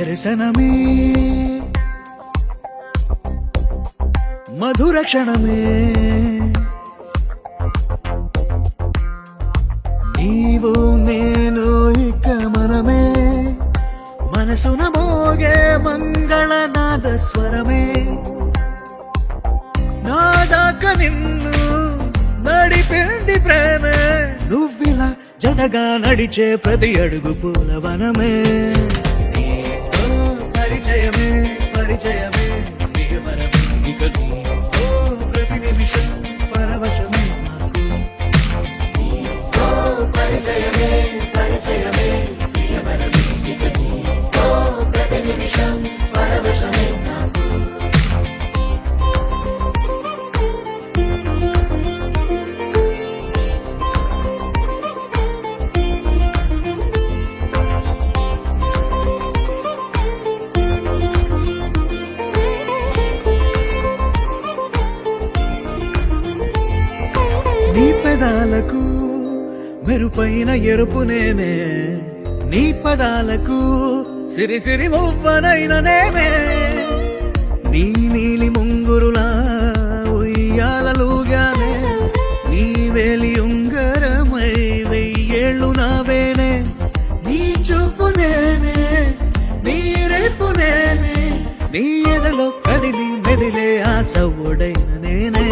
దర్శనమే మధుర క్షణమే నీవు నేను ఇక మనమే మనసున మోగే మంగళనాద స్వరమే నాదాక నిన్ను నడిపింది ప్రేమే నువ్విలా జతగా నడిచే ప్రతి అడుగు పూలవనమే నీతో పరిచయమే పరిచయమే ప్రియవరమే ఇక నీతో ప్రతి నిమిషం పరవశమే నీతో పరిచయమే పరిచయమే ప్రియవరమే ఇక నీతో ప్రతి నిమిషం పరవశమే నీ పెదాలకు మెరుపైన ఎరుపు నేనే నీ పదాలకు సిరి సిరి మువ్వనైన నేనే నీ నీలి ముంగురులా ఉయ్యాలలుగానే నీ వేలి ఉంగరమై వెయ్యేళ్ళు నావేనే నీ చూపు నేనే నీ రేపు నేనే నీ ఎదలో కదిలి మెదిలే ఆశ ఒడైన నేనే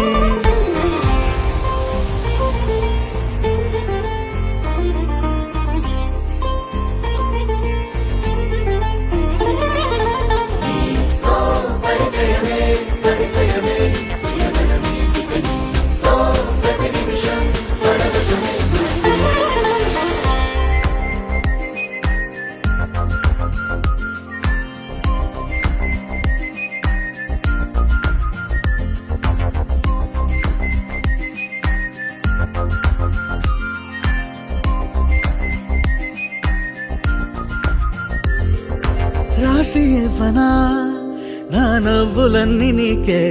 రాసి ఇవ్వనా నా నవ్వులన్నీ నీకే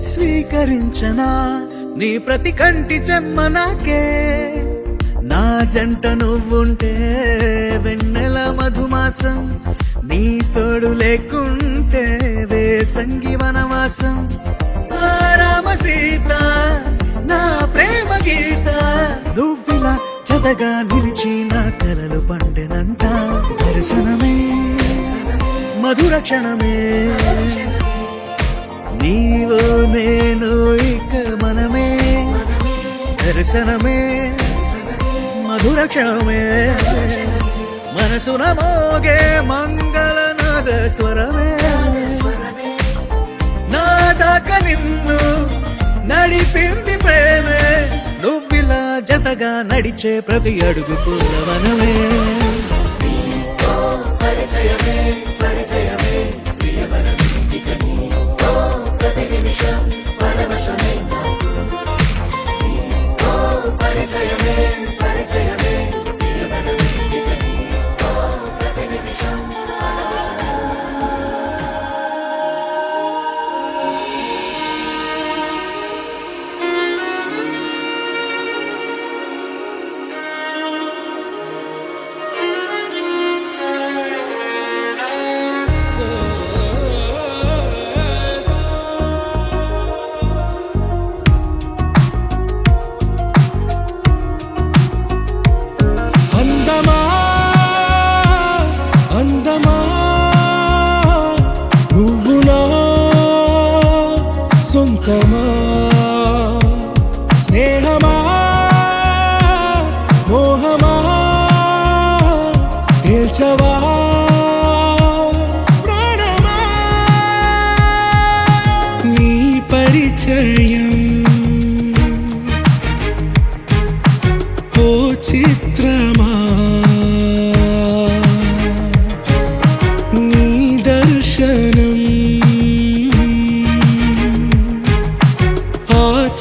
స్వీకరించనా నీ ప్రతి కంటి చెమ్మ నాకే నా జంట నువ్వుంటే వెన్నెల మధుమాసం నీ తోడు లేకుంటే వేసంగి వనవాసం రామ సీత నా ప్రేమ గీత నువ్విలా జతగా నిలిచి నా కలలు పండెనంట దర్శనమే మధుర క్షణమే నీవో నేను ఇక మనమే దర్శనమే మధుర క్షణమే మనసున మోగే మంగళనాద స్వరమే నాదాక నిన్ను నడిపింది ప్రేమే నువ్విలా జతగా నడిచే ప్రతి అడుగు పూలవనమే పరిచయమే పరిచయమే ప్రియవరమే ఇక నీతో ప్రతి నిమిషం పరవశమే నీతో పరిచయమే పరిచయమే ప్రియవరమే ఇక నీతో ప్రతి నిమిషం స్నేహమా మోహమా తేల్చవా ప్రాణమా నీ పరిచయం ఓ చిత్రమా నీ దర్శనం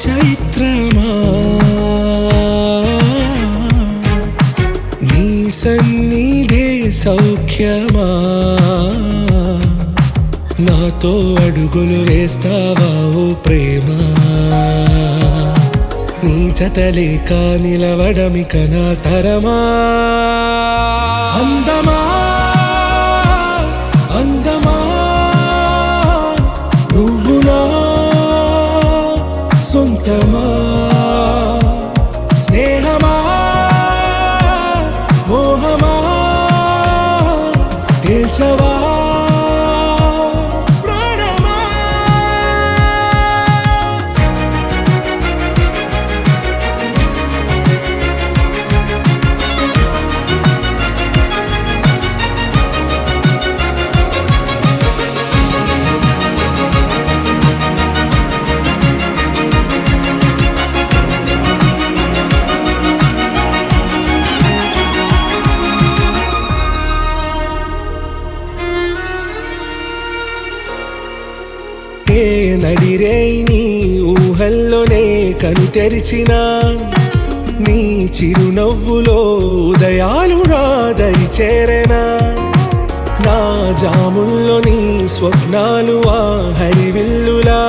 చైత్రమా నీ సన్నిధే సౌఖ్యమా నాతో అడుగులు వేస్తావా ఓ ప్రేమ నీ జతలేక నిలవడమిక నా తరమా అందమా అందమా నువ్వు నా సొంతమా స్నేహమా మోహమా తేల్చవా ఏ నడిరే నీ ఊహల్లోనే కను తెరిచిన నీ చిరునవ్వులో ఉదయాలు నా దరి చేరెనా నా జాముల్లో నీ స్వప్నాలు ఆ హరివిల్లులా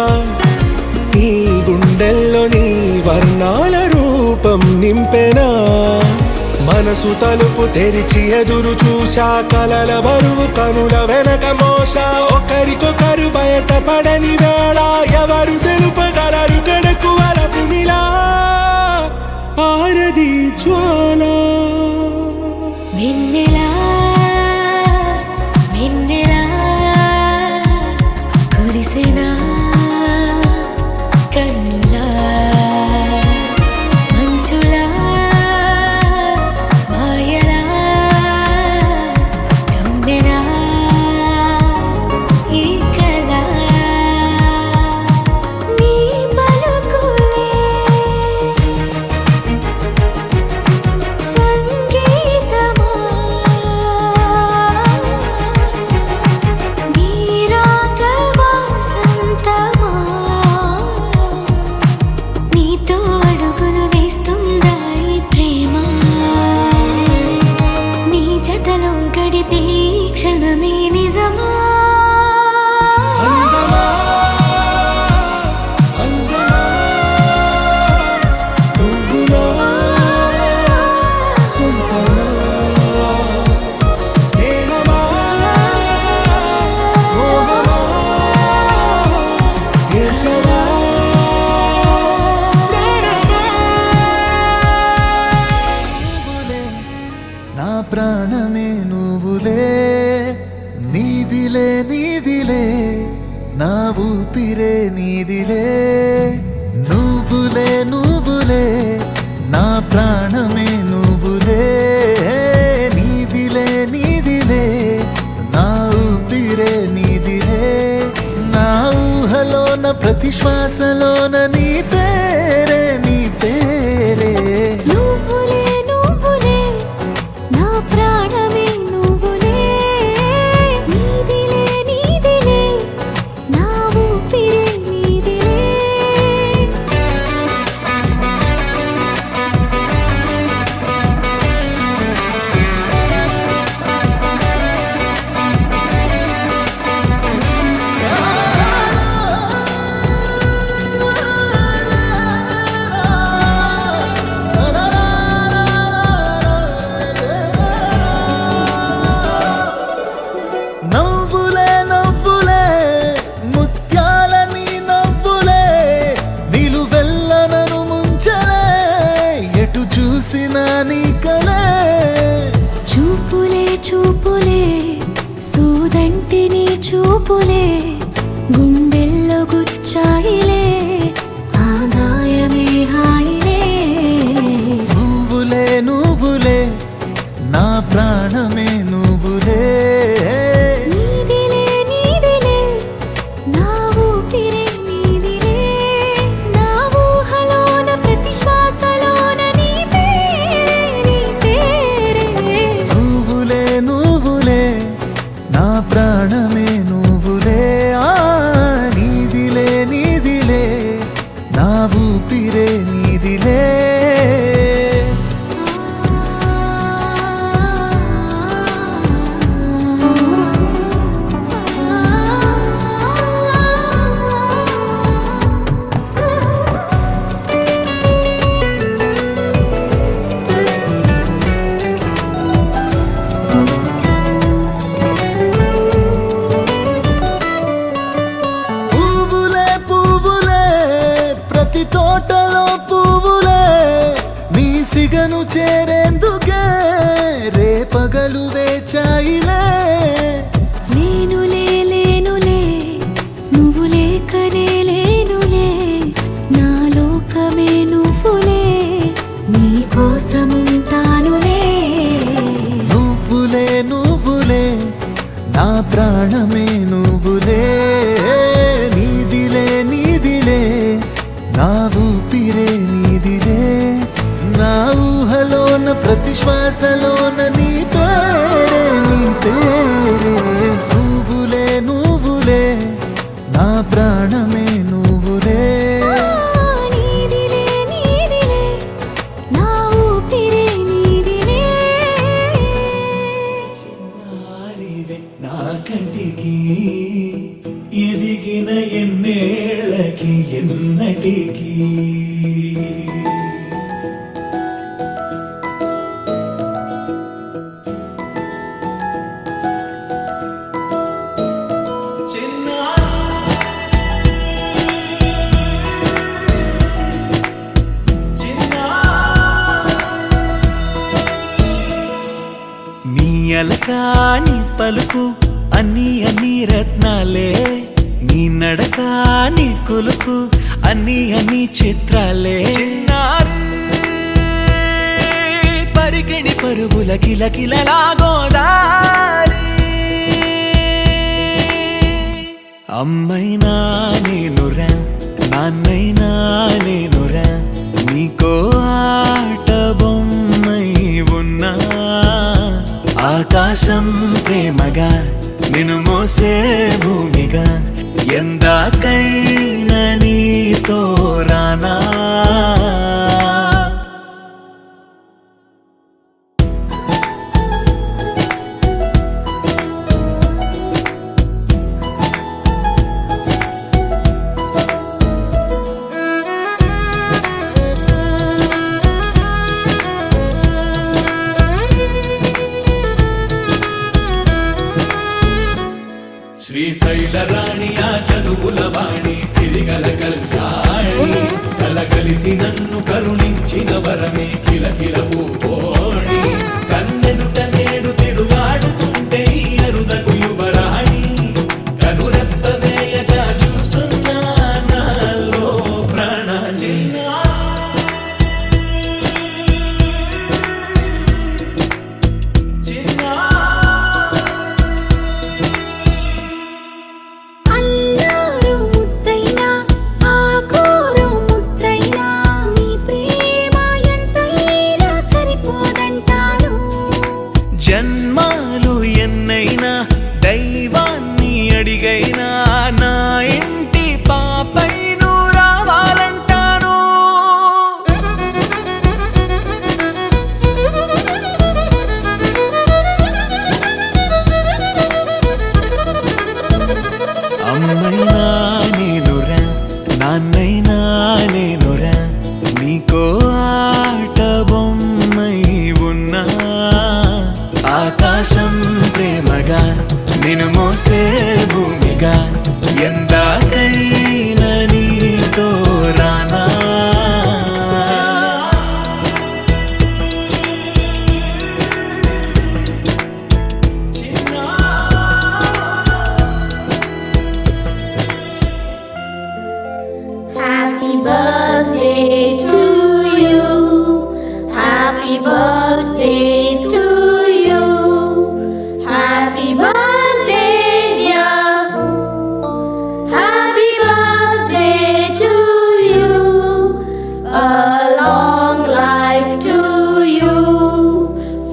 ఈ గుండెల్లో నీ వర్ణాల రూపం నింపెనా మనసు తలుపు తెరిచి ఎదురు చూశా కలల బరువు కనుల వెనక మోసా ఒకరికొకరు బయట పడని వేళ ఎవరు తెలుపగలరు గడకు వలపు నిలా ఆరది జ్వాల వెన్నెలా వెన్నెలా కురిసెనా కన్నులా మంచులా మాయలా కమ్మెనా ఈ కళ నీ పలుకులే సంగీతమా నీ రాగవా సంతమా నీతో అడుగులు వేస్తుందా ఈ ప్రేమ నీ జతలో గడిపే ఈ క్షణమే నిజమా అందమా అందమా నువ్వు నా సొంతమా స్నేహమా మోహమా తేల్చవా ప్రాణమా నువ్వులే నా ప్రాణమే నువ్వులే నీదిలే నీదిలే నా ఊపిరే నీదిలే నువ్వులే నువ్వులే నా ప్రాణమే నువ్వులే నీదిలే నీదిలే నా ఊపిరే నీదిలే నా ఊహలోన ప్రతి శ్వాసలోన నీ పేరే నీ పేరే నువ్వులే నువ్వులే నా ప్రాణమే నువ్వులే నీదిలే నీదిలే నా ఊపిరే నీదిలే నవ్వులే నవ్వులే ముత్యాల నీ నవ్వులే నిలువెల్లనను ముంచలే ఎటు చూసినా నీ కలే చూపులే చూపులే సూదంటి నీ చూపులే గుండెల్లో గుచ్చాయిలే ఆదాయమే హాయిలే నువ్వులే నువ్వులే నా ప్రాణమే నువ్వులే నీదిలే నీదిలే నా ఊపిరే నీదిలే నా ఊహలోన ప్రతి శ్వాసలోన నీ పేరే నువ్వులే నువ్వులే నా ప్రాణమే నువ్వులే నీదిలే నీదిలే నిన్ను చేరేందుకే రేపగలు వేచాయిలే. లేనులే నువ్వు లేకనే లేనులే, నా లోకమే నువ్వులే, నీ కోసముంటానులే. నువ్వులే నా ప్రాణమే నువ్వులే, నీదిలే నా ఊపిరే నీదిలే. నా ఊహలోన ప్రతి శ్వాసలోన నీ పేరే. నువ్వులే నా ప్రాణమే నువ్వులే. నీదిలే నా ఊపిరే నీదిలే. నా కంటికి ఎదిగిన ఎన్నేళ్ళకి ఎన్నటికి నీ అలకాని పలుకు అన్ని రత్నాలే, నీ నడకాని కులుకు అన్ని చిత్రాలే. చిన్నారు పరికిణి పరుగుల కిలకిలలాగోదారి, అమ్మైనా నేనురా నాన్నైనా నేనురా, నీకో ఆట బొమ్మై ఉన్నా. ఆకాశం ప్రేమగా నిన్ను మోసే భూమిగా, ఎందాకైనా నీతో రానా. శ్రీశైల రాణి ఆ చదువుల వాణి, సిరిగల కల్యాణి, కలగలిసి నన్ను కరుణించిన వరమే కిలకిల పూకోణి. కన్నెదుట నేడు తిరుగాడుతుంటే ఈ అరుదకు యువరాణి, కనురెప్ప వేయక చూస్తున్నా నాలో ప్రాణ. జన్మాలు ఎన్నైనా దైవాన్ని అడిగైనా, నా ఇంటి పాపై నువ్వు రావాలంటాను. అమ్మైనా నేనురా నాన్నైనా నేనురా, నీకో ఆట బొమ్మై ఉన్నా. ఆకాశం ప్రేమగా నిన్ను మోసే భూమిగా, ఎందాకైనా నీతో రానా. Happy birthday to you. Happy birthday to you. Happy birthday, dear. Happy birthday to you. A long life to you.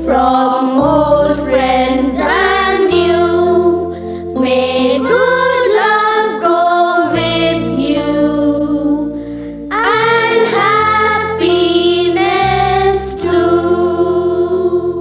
From old friends and new. May good luck go with you. And happiness too.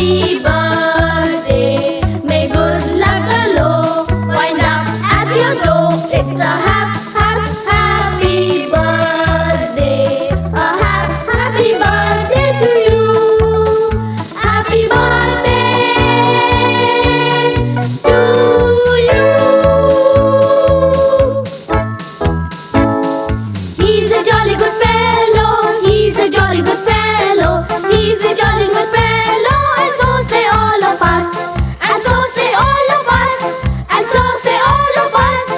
happy birthday. May good luck galore wind up at your door. It's a happy birthday. A happy birthday to you. Happy birthday to you. He's a jolly good fellow. He's a jolly good fellow. He's a jolly good fellow. And so say all of us. And so say all of us. And so say all of us.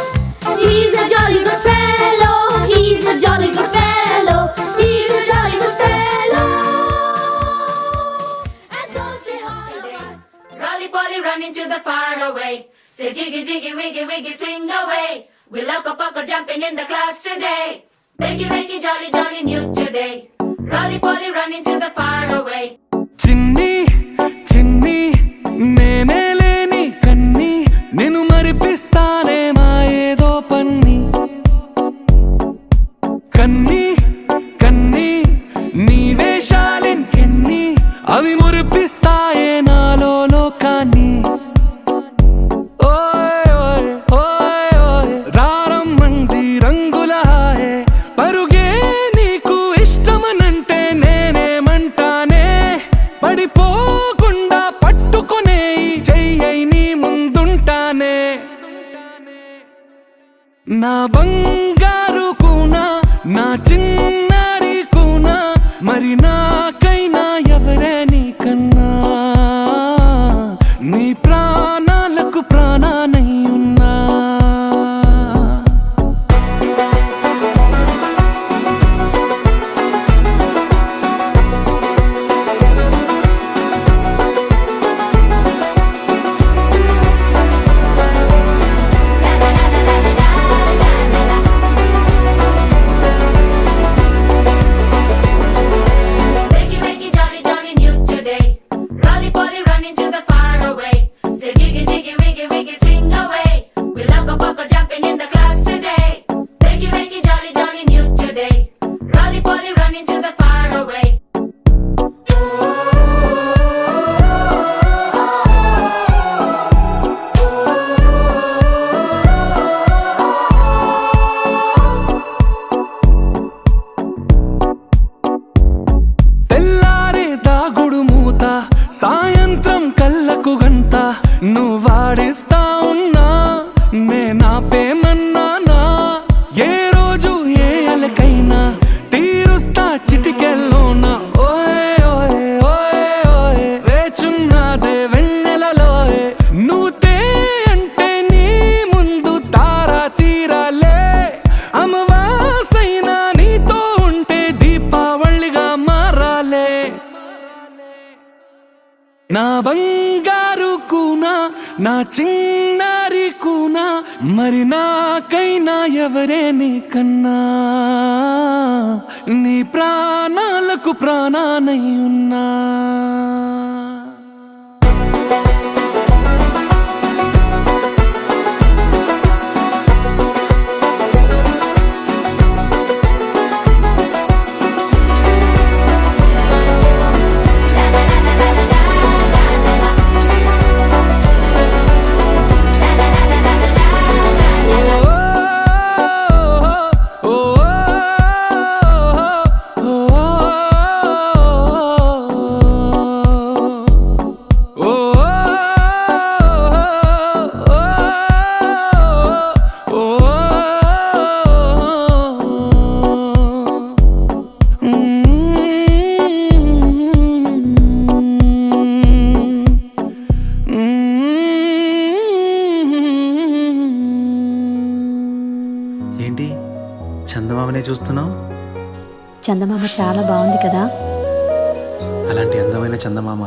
He's a jolly good fellow. He's a jolly good fellow. He's a jolly good fellow. And so say all of us. Rolly Polly running to the far away. Say jiggy jiggy wiggy wiggy sing away. We loco poco jumping in the clouds today. Wakey wakey jolly jolly new today. Rolly Polly running to the far away. చిన్ని చిన్ని నేనే లేని కన్ని నేను మరిపిస్తానే మా ఏదో పన్ని కన్ని కన్ని నీ వేషాలెన్కెన్ని అవి మురిపిస్తాయే నాలో లోకాన్ని ఓయ్ ఓయ్ ఓయ్ ఓయ్ రారమ్మంది రంగుల హాయే పరుగే నీకు ఇష్టమనంటే నేనేమంటానే పడిపోకుండా పట్టుకునే చెయ్యై నీ ముందుంటానే నా బంగారు కూనా నా చిన్నారి కూనా మరి నాకైనా ఎవరే నీకన్నా నీ ప్రాణాలకు ప్రాణానై ఉన్నా Wakey wakey jolly jolly new today. Rolly Polly running to the far away. Say jiggy jiggy wiggy wiggy sing away. We loco poco jumping in the clouds today. Wakey wakey jolly jolly new today. Rolly Polly running to the far away. తెల్లారే దాగుడు మూత సాయంత్రం కళ్ళకు గంట నువ్వాడిస్తా ఉన్నా నేనాపేమన్నానా ఏ రోజు ఏ అలకైనా తీరుస్తా చిటికెల్లోనా ఓయ్ ఓయ్ ఓయ్ ఓయ్ వేచున్నాదే వెన్నెలలోయే నువ్వుతే అంటే నీ ముందు తారా తీరాలే అమవాసైనా నీతో ఉంటే దీపావళిగా మారాలే నా బంగారు కూనా నా చిన్నారి కూనా మరి నాకైనా ఎవరే నీకన్నా నీ ప్రాణాలకు ప్రాణానై ఉన్నా ఏంటి చందమామనే చూస్తున్నావు? చందమామ చాలా బాగుంది కదా. అలాంటి అందమైన చందమామ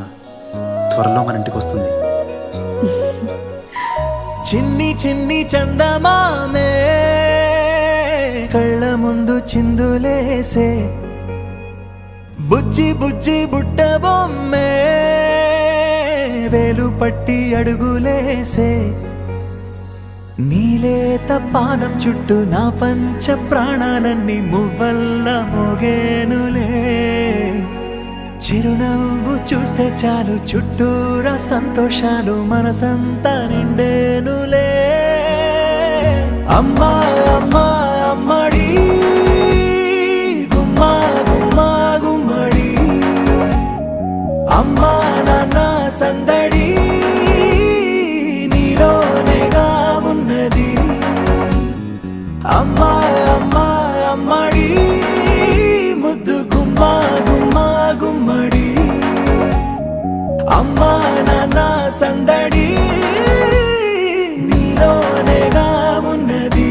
త్వరలో మన ఇంటికి వస్తుంది. చిన్ని చిన్ని చందమామే కళ్ళ ముందు చిందులేసే బుజ్జి బుజ్జి బుట్ట బొమ్మే వేలు పట్టి అడుగులేసే నీలేత పానం చుట్టూ నా పంచ ప్రాణాలన్నీ మువ్వల్ల మోగేనులే చిరునవ్వు చూస్తే చాలు చుట్టూరా సంతోషాలు మనసంతా నిండేనులే అమ్మా అమ్మా అమ్మడి గుమ్మా గుమ్మా గుమ్మడి అమ్మా నాన్న సందడి నీలోనేగా ఉన్నది అమ్మా అమ్మా అమ్మడి ముద్దు గుమ్మా గుమ్మా గుమ్మడి అమ్మా నాన్న సందడి నీలోనేగా ఉన్నది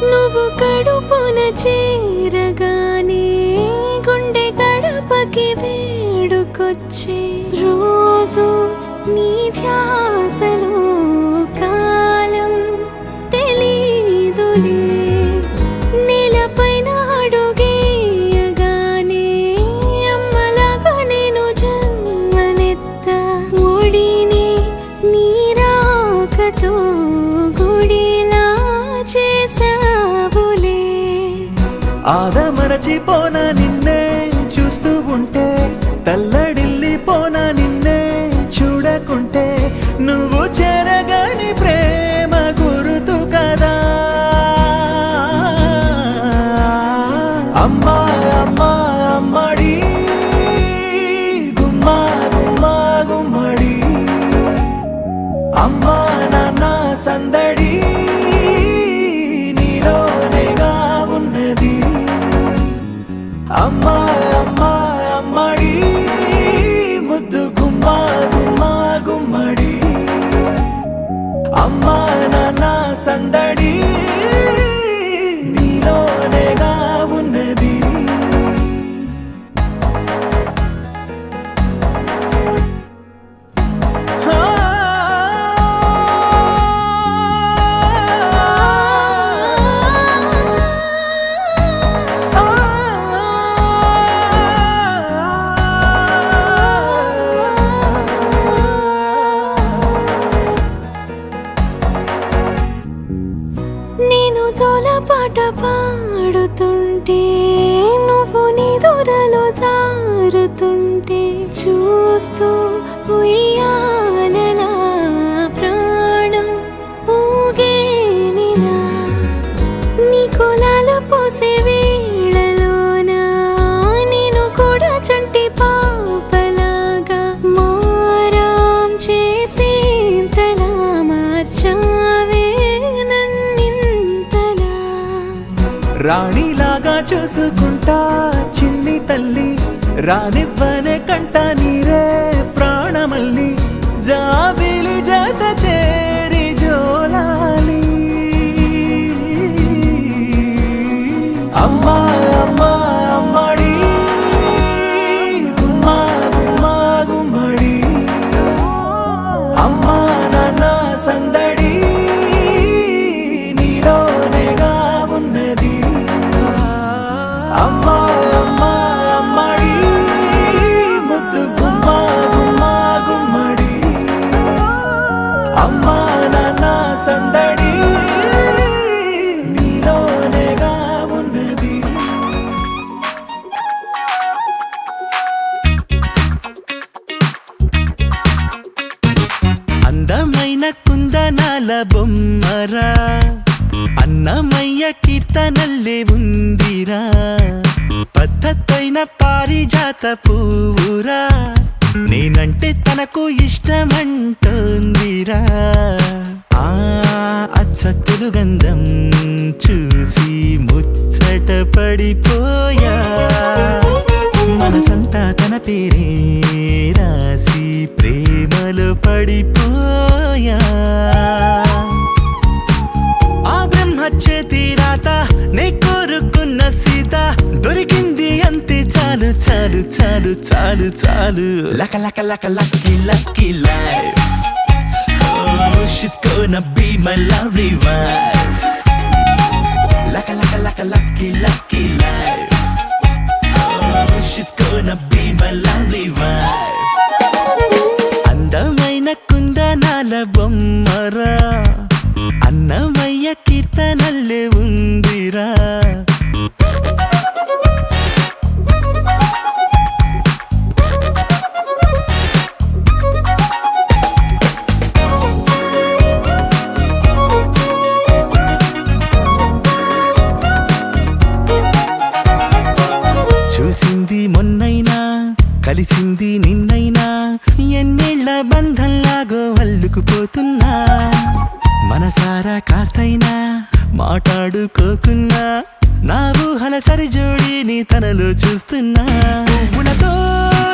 నువ్వు కడుపున చేరగానే గుండె గడపకి వేడుకొచ్చే రోజు నీ ధ్యాసలో కాలం తెలీదులే నేలపైన అడుగేయగానే అమ్మలాగా నేను జన్మనెత్త ఒడిని నీ రాకతో గుడిలా చేసావులే ఆదమరచిపోనా నిన్నే చూస్తూ ఉంటే తల్లడిల్లిపోనా నిన్నే చూడకుంటే నువ్వు చెరగని ప్రేమ గురుతు కదా అమ్మా అమ్మా అమ్మడి గుమ్మా గుమ్మా గుమ్మడి అమ్మా నాన్న సందడి నీలోనేగా ఉన్నది అమ్మా అమ్మా అమ్మడి ముద్దు గుమ్మా గుమ్మా గుమ్మడి అమ్మా నాన్న సందడి నీలోనేగా ఉన్నది నేను జోలపాట పాడుతుంటే నువ్వు నీ దూరలో జారుతుంటే చూస్తూ ఉయ్యాలలా ప్రాణం ఊగేనిలా నీ కులాల పోసే వేళలోనా నేను కూడా చంటి పాపలాగా మారాం చేసేంతలా మార్చావే నన్నింతలా రాణిలాగా చూసుకుంటా చిన్ని తల్లి రానివ్వనే కంట నీరే ప్రాణమల్లి జాబిలి జత చేరి జోలాలి అమ్మా అమ్మా అమ్మడి గుమ్మా గుమ్మా గుమ్మడి అమ్మా నాన్న సందడి నీలోనేగా ఉన్నది అమ్మా అమ్మా అమ్మడి ముద్దు గుమ్మా గుమ్మా గుమ్మడి అమ్మా నాన్న సందడి నీలోనేగా ఉన్నది అందమైన కుందనాల బొమ్మరా అన్నమయ్య కీర్తనల్లే ఉందిరా పద్ధతైన పారిజాత పువ్వురా నేనంటే తనకు ఇష్టమంటోందిరా ఆ అచ్చ తెలుగంధం చూసి ముచ్చట పడిపోయా మనసంతా తన పేరే రాసి ప్రేమలో పడిపోయా ఆ బ్రహ్మ చేతి రాత చాలు చాలు చాలు చాలు లక లక లక lucky lucky life Oh, she's gonna be my lovely wife Laka laka laka lucky lucky life Oh, she's gonna be my lovely wife అందమైన కుందనాల బొమ్మరా అన్నమయ్య కీర్తనల్లే ఉందిరా చూసింది మొన్నైనా కలిసింది నిన్నైనా ఎన్నేళ్ల బంధంలాగో అల్లుకుపోతున్నా మనసారా కాస్తైనా మాట్లాడుకోకున్నా నా ఊహల సరిజోడిని తనలో చూస్తున్నా పువ్వులతో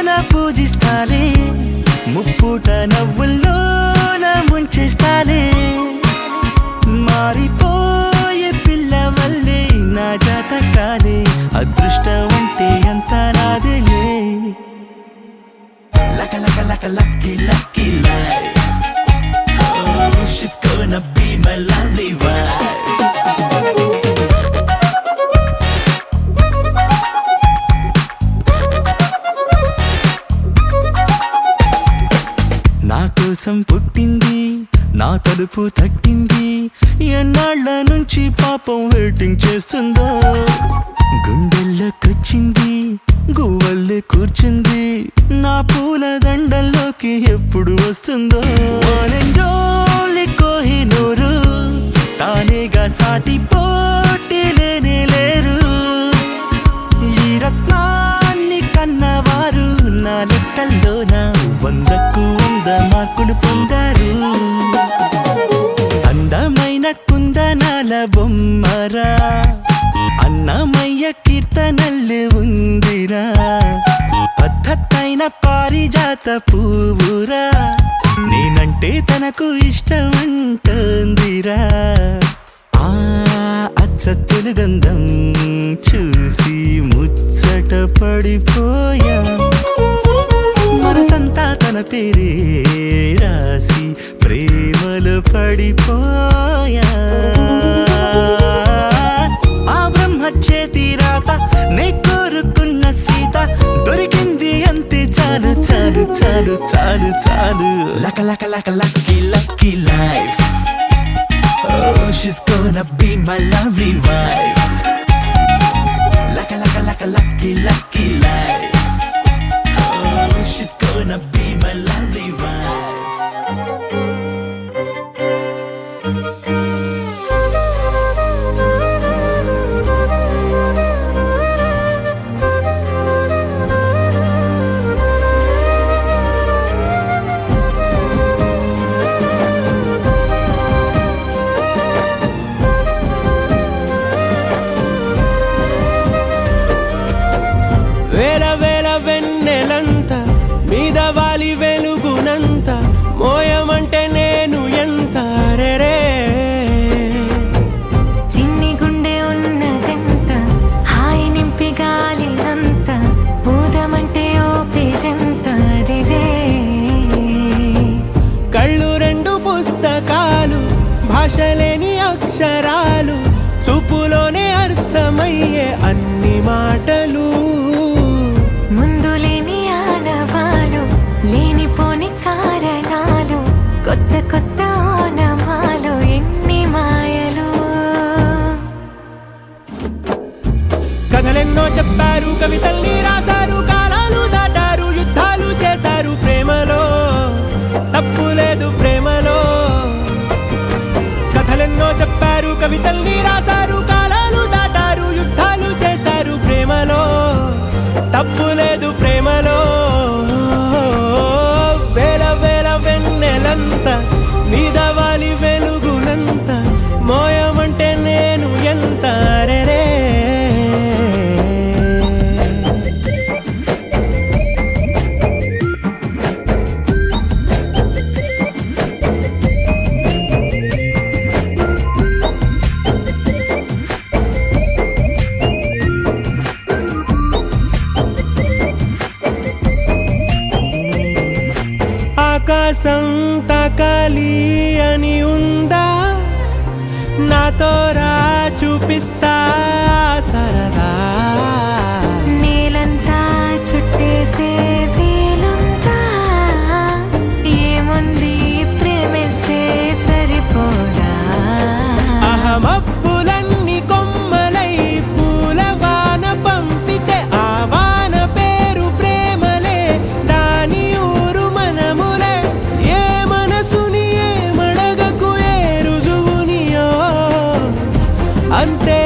నా పూజిస్తాలే ముప్పూట నవ్వుల్లోన ముంచేస్తాలే మారిపోయే పిల్ల వల్లే నా జాతకాలే అదృష్టం అంటే ఎంత నాదేలే లక లక లక lucky lucky life Oh, she's gonna be my lovely wife నా కోసం పుట్టింది నా తలుపు తట్టింది ఎన్నాళ్ళ నుంచి పాపం వెయిటింగ్ చేస్తుందో గుండెల్లోకొచ్చింది గువ్వల్లే కూర్చుంది నా పూల దండల్లోకి ఎప్పుడు వస్తుందో ఆనందోలి కోహినూరు తానేగా సాటి పోటీ లేనే లేరు ఈ రత్నాన్ని కన్నవారు నా లెక్కల్లోన 100కు 100 మార్కులు పొందారు అందమైన కుందనాల బొమ్మరా అన్నమయ్య కీర్తనల్లే ఉందిరా పద్ధతైన పారిజాత పువ్వురా నేనంటే తనకు ఇష్టమంటోందిరా ఆ అచ్చ తెలుగంధం చూసి ముచ్చట పడిపోయా మనసంతా తన పేరే రాసి ప్రేమలో పడిపోయా ఆ బ్రహ్మ చేతి రాత నే కోరుకున్న సీత దొరికింది అంతే చాలు చాలు చాలు చాలు చాలు లక లక లక lucky lucky life Oh, she's gonna be my lovely wife Laka laka laka lucky lucky life Oh, she's gonna be my lovely wife వేల వేల వెన్నెలంత మీద వాలి వెలుగునంత మోయమంటే నేను ఎంత రే చిన్ని గుండె ఉన్నదెంత హాయి నింపి గాలినంత ఊదమంటే ఓ పేరెంత రే కళ్ళు రెండు పుస్తకాలు భాషలేని అక్షరాలు చూపులోనే అర్థమయ్యే అన్ని మాటలు ముందు లేని ఆనవాలు లేనిపోని కారణాలు కొత్త కొత్త ఓనమాలు ఎన్ని మాయలు కథలెన్నో చెప్పారు కవితల్ని రాశారు కాలాలు దాటారు యుద్ధాలు చేశారు ప్రేమలో తప్పు లేదు ప్రేమలో కథలెన్నో చెప్పారు కవితల్ని రాశారు కాలాలు దాటారు యుద్ధాలు చేశారు ప్రేమలో తప్పు లేదు ప్రేమలో వేల వేల వెన్నెలంత మీద వాలి వెలుగునంత మోయమంటే నేను ఎంత రే ఆకాశం తాకాలి అని ఉందా నాతో రా చూపిస్తా సరదా నేలంతా చుట్టేసే వీలుందా ఏముంది ప్రేమిస్తే సరిపోదా అహమబ్బులన్నీ కొమ్మలై పూలవాన పంపితే ఆ వాన పేరు ప్రేమలే దాని ఊరు మనములే ఏ మనసుని ఏ మడగకు ఏ రుజువునియో అంతే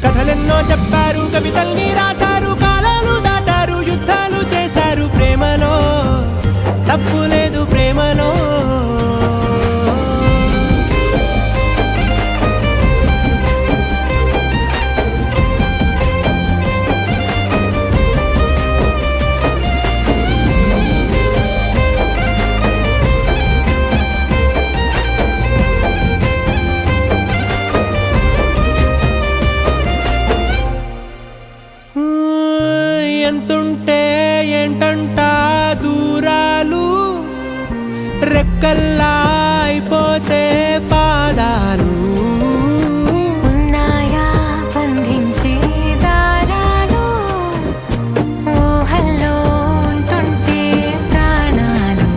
కథలెన్నో చెప్పారు కవితల్ని రాశారు కాలాలు దాటారు యుద్ధాలు చేశారు ప్రేమలో తప్పు లేదు ప్రేమలో ఎంతుంటే ఏంటంట దూరాలు రెక్కల్లా అయిపోతే పాదాలు ఉన్నాయా బంధించే దారాలు ఊహల్లో ఉంటుంటే ప్రాణాలు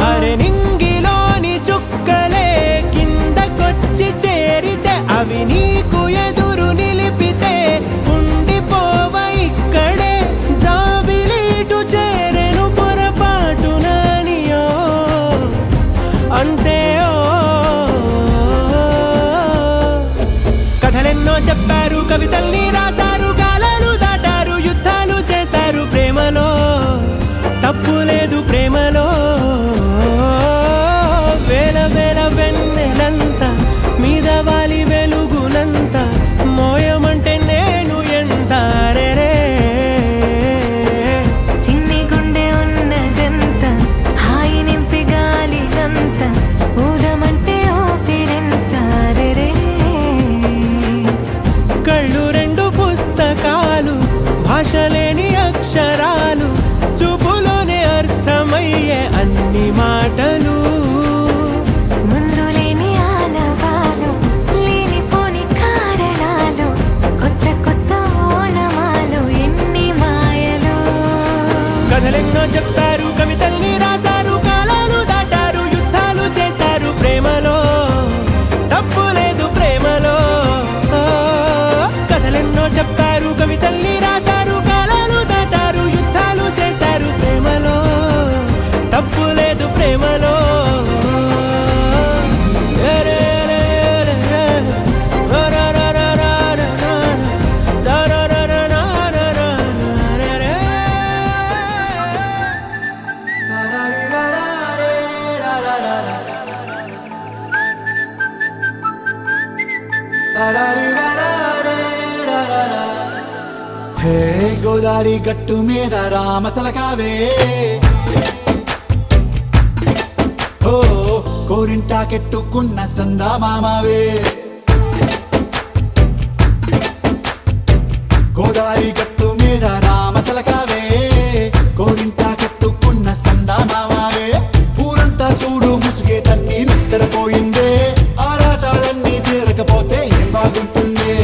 అరే నింగిలోని చుక్కలే కిందకొచ్చి చేరితే అవి నీకు ఎదురు నిలిపితే ఉండిపోవ ఇక్కడే జాబిలీటు చేరెను పొరపాటు నానియో అంతే కథలెన్నో చెప్పారు కవితల్ని రాశారు కాలాలు దాటారు యుద్ధాలు చేశారు ప్రేమలో తప్పు లేదు ప్రేమలో వేల వేల వెన్నెలంత మీద వాలి వెలుగునంత మోయమంటే నేను ఎంత రే చిన్ని గుండె ఉన్నదంత హాయి నింపి గాలినంత ఊదమంటే ఊపిరెంత రే కళ్ళు రెండు పుస్తకాలు భాష లేని అక్షరాలు చూపులోనే అర్థమయ్యే అన్ని మాటలు ముందు లేని ఆనవాలు లేనిపోని కారణాలు కొత్త కొత్త ఓనమాలు ఎన్ని మాయలు కథలెన్నో చెప్పారు కవితల్ని రాశారు కాలాలు దాటారు యుద్ధాలు చేశారు ప్రేమలో తప్పు లేదు ప్రేమలో కథలెన్నో చెప్పారు కవితల్ని రాశారు కాలాలు దాటారు యుద్ధాలు చేశారు ప్రేమలో తప్పు లేదు ప్రేమలో హే గోదారి గట్టు మీద రామసలకావే ఓ కోరింటాకెట్టుకున్న సందా మామావే గోదారి గట్టు మీద రామసలకావే కోరింటాకెట్టుకున్న సందా మామావే ఊరంతా చూడు ముసుగే తన్ని నిద్రపోయిందే ఆరాటాలన్నీ తీరకపోతే ఏం బాగుంటుందే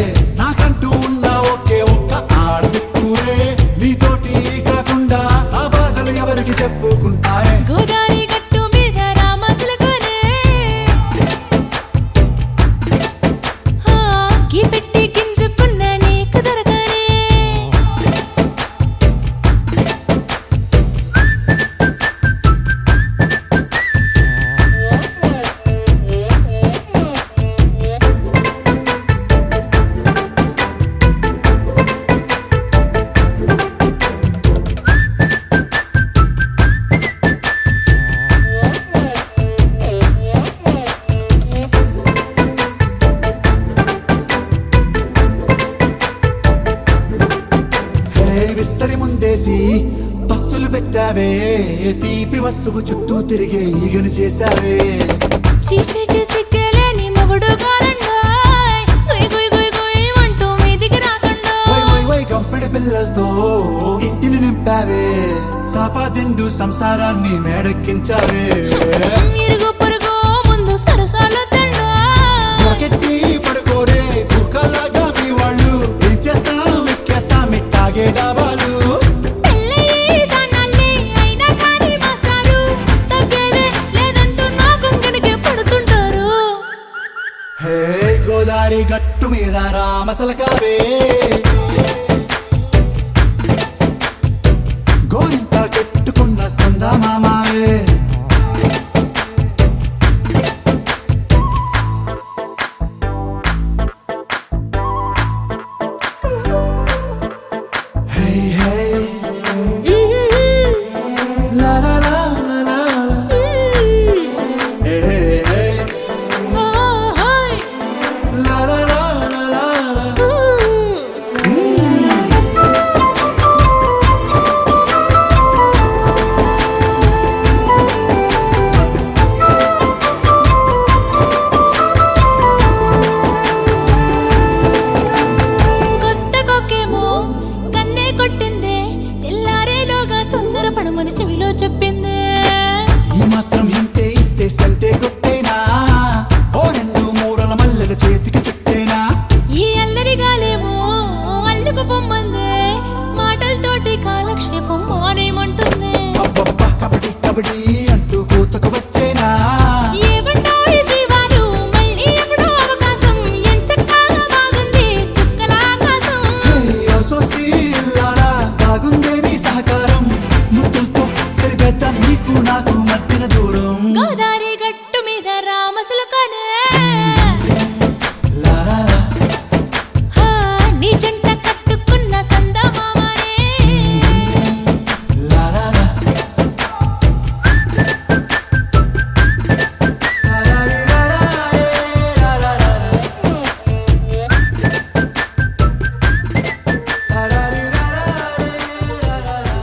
నాకంటూ ఉన్న ఒకే ఒక్క ఆడదిక్కురే నీతోటి కాకుండా నా బాధలు ఎవరికి చెప్పుకుంటారే గోదారి గట్టు మీద రామసలకునే గీ పెట్టి గింజుకున్న నీకు దొరకనే విస్తరి ముందేసి పస్తులు పెట్టావే తీపి వస్తువు చుట్టూ తిరిగే ఈగను చేశావే చీచీ చేసి కేలేని మొగుడు కారండాయ్ గుయ్ గుయ్ గుయ్ గుయ్ అంటూ మీదికి రాకండా వై వై వై గంపెడి పిల్లలతో ఇంటిని నింపా పెట్టావే సాపాదిండు సంసారాన్ని మేడెక్కించావే ఇరుగు పొరుగు ముందు సరసాల తండ్రా పొరకెట్టి పడుకోరే కుక్కలాగా మీ వాళ్ళు ఏం చేస్తాం ఎక్కేస్తాం ఇట్టాగే డాబాలు పెళ్ళయి దానాలే అయినా కానీ మాస్టారు తగ్గేదే లేదంటూ నా కొంగడికే పడుతుంటారు హే గోదారి గట్టు మీద రామసలకావే గోరింట కట్టుకున్న సందమామావే హే హే లా లా లా లా లా లా. హే హే హే లా లా లా లా లా లా. కొత్త కొక్కేమో కన్నే కొట్టిందే తెల్లారేలోగా తొందర పడమని చెవిలో చెప్పిందే ఈ మాత్రం ఇంటే ఇస్తే సంటే కొట్టేనా ఓ రెండు మూరల మల్లెల చేతికి చుట్టేనా ఈ అల్లరిగాలేమో అల్లుకు పొమ్మందే మాటలతోటి కాలక్షేపం మానేమంటుందే అబ్బబ్బా కబడ్డీ కబడ్డీ అంటూ కూతకు వచ్చేనా ఏమంటాయి శ్రీవారు మళ్ళీ ఎప్పుడో అవకాశం ఎంచక్కా బాగుంది చుక్కల ఆకాశం హే సోసి ఇల్లారా బాగుందే నీ సహకారం ముద్దులతో సరిపెద్దాం నీకు నాకు మధ్యన దూరం గోదారి గట్టు మీద రామసులకనే లా లా లా. నీ జంట కట్టుకున్న సందమామనే లా లా లా. లా లా లా లా లా లా లా లా. లా లా లా లా లా లా.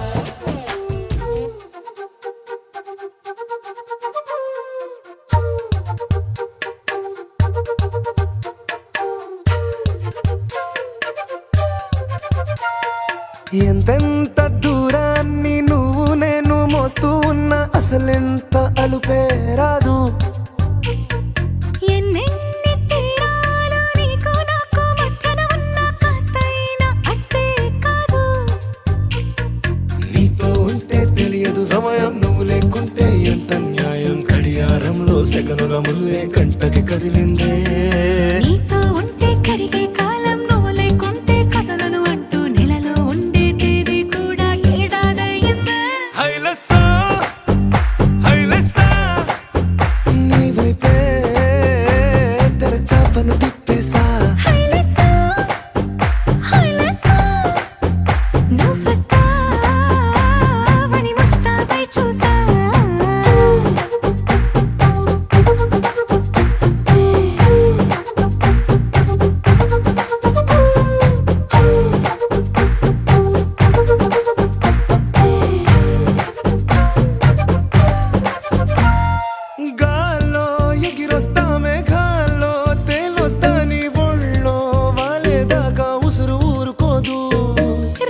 ఎంతెంత దూరాన్ని నువ్వు నేను మోస్తూ ఉన్నా అసలెంత అలుపే రాదు ఎన్నెన్ని తీరాలు నీకు నాకు మధ్యన ఉన్న కాస్తైనా అట్టే కాదు నీతో ఉంటే తెలియదు సమయం నువ్వు లేకుంటే ఎంత న్యాయం గడియారంలో సెకనుల ముల్లే కంటకి కదిలిందే నీతో ఉంటే కరిగే కాలం నువ్వు లేకుంటే కథలను అంటూ నెలలో ఉండే తేదీ కూడా ఏడాదయ్యిందే హైలెస్సా హైలెస్సా నీ వైపే తెరచాపను తిప్పేసా హైలెస్సా హైలెస్సా నువ్వు వస్తావని ముస్తాబై చూసా గాల్లో ఎగిరొస్తా మేఘాల్లో తేలొస్తా నీ ఒళ్ళో వాలేదాకా ఉసురు ఊరుకోదు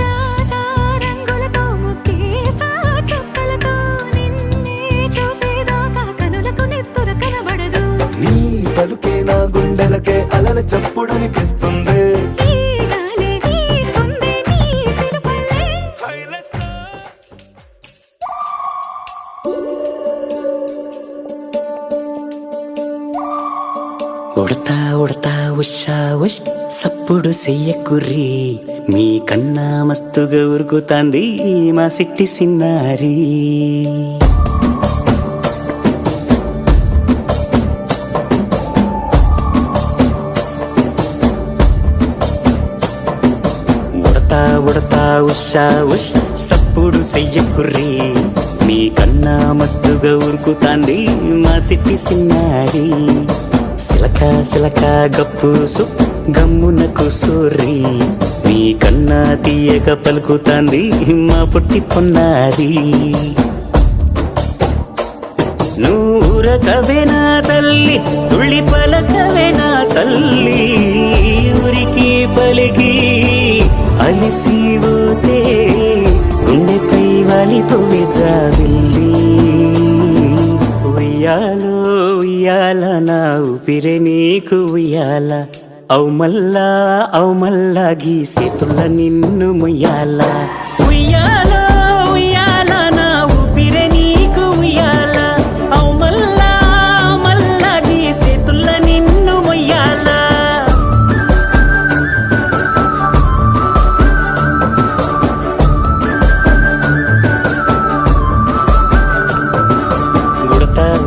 రాసా రంగులతో ముక్కేసా చుక్కలతో నిన్నే చూసేదాకా కనులకు నెత్తుర కనబడదు నీ పలుకే నా గుండెలకే అలల చప్పుడనిపిస్తుంది ఈ గాలి వీస్తుంది నీ పిలుపులే ఉడతా ఉడతా ఉషా ఉష్ సప్పుడు చెయ్యకుర్రి మీ కన్నా మస్తుగా ఉరుకుతాంది మా సిట్టి సిన్నారి ఉడతా ఉడతా ఉషా ఉష్ సప్పుడు చెయ్యకుర్రి మీ కన్నా మస్తుగా ఉరుకుతాంది మా సిట్టి సిన్నారి సిలక సిలక గప్పుసు గమ్మున కూసోర్రి మీ కన్నా తీయక పలుకుతాంది మా పుట్టి పొన్నారి నూరకవేనా తల్లి తుళ్ళి పలకవేనా తల్లి ఊరికి పలికి అలిసి పోతే గుండెపై జాబిల్లి ఉయ్యాలో ఉయ్యాల నా ఊపిరే నీకు ఉయ్యాల అవు మల్లా గీసేతుల్ల నిన్ను ముయ్యాల ఉయ్యాలో ఉయ్యాల నా ఊపిరే నీకు ఉయ్యాల అవు మల్లా గీసేతుల్ల నిన్ను ముయ్యాల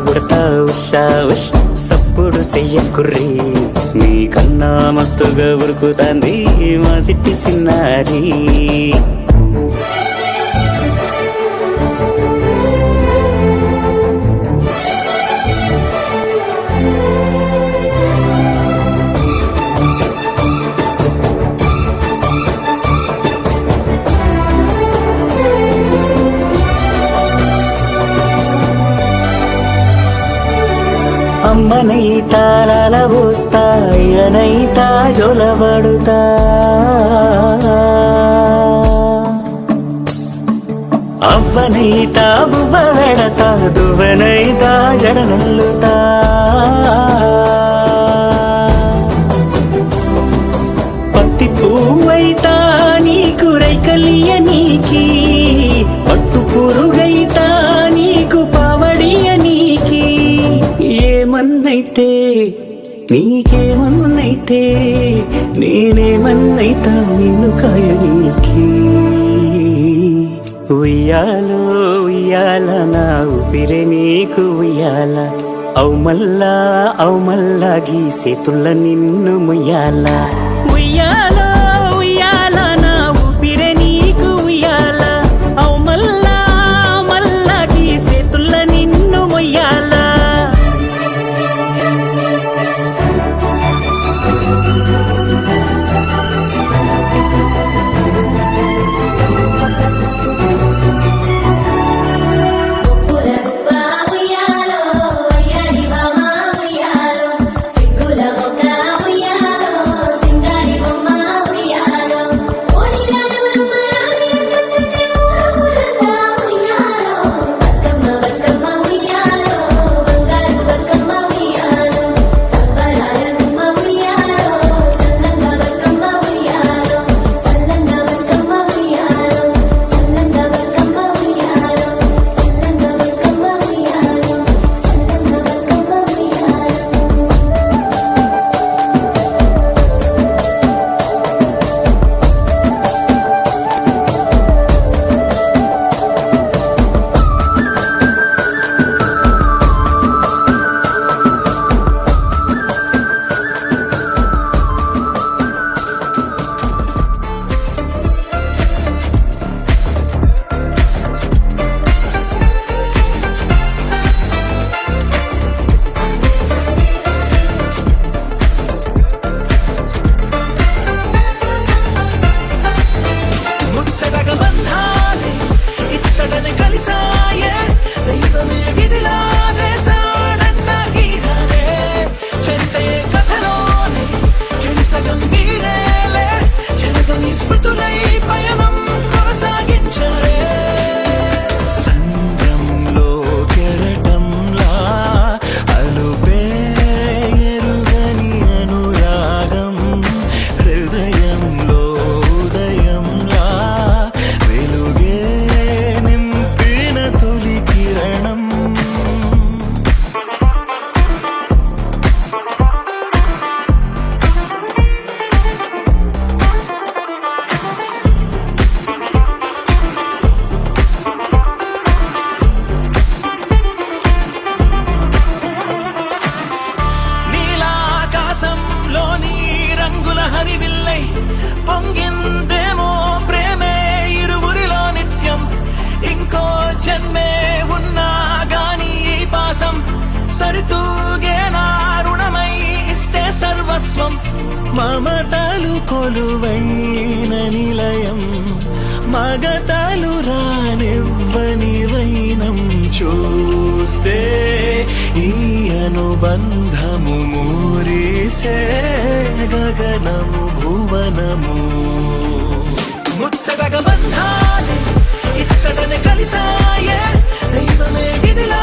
ఉడతా ఉషా ఉష్ సప్పుడు చెయ్యకుర్రీ నీకన్నా మస్తుగా ఉరుకుతాంది మా సిట్టి సిన్నారి అమ్మనైతా లలబోస్తా అయ్యనైతా జొలబడుతా అవ్వనైతా బువ్వ వెడతా దువ్వనైతా జడనల్లుతా పత్తి పువ్వైతా నీకు రైకలియ నీకి పట్టు పురుగైతా నీకు పావడియ నీకి ఏమన్నైతే నీకేమన్నైతే నేనేమన్నైతా నిన్ను కాయనీకి ఉయ్యాలో ఉయ్యాల నా ఊపిరే నీకు ఉయ్యాల అవు మల్లా గీసేతుల్ల నిన్ను ముయ్యాల ఉయ్యాలో ఉయ్యాల నా ఊపిరే నీకు ఉయ్యాల అవు మల్లా గీసేతుల్ల నిన్ను ముయ్యాల పొంగిందేమో ప్రేమే ఇరువురిలో నిత్యం ఇంకో జన్మే ఉన్నా గాని ఈ పాసం సరితూగే నా రుణమై ఇస్తే సర్వస్వం మమతలు కొలువైన నిలయం మగతలు రానివ్వని వైనం చూస్తే ఈ అనుబంధము మూరిసే గగనము భువనము ముచ్చటగ బంధాలు సడన కలిసాయే దైవమే ఇదిలా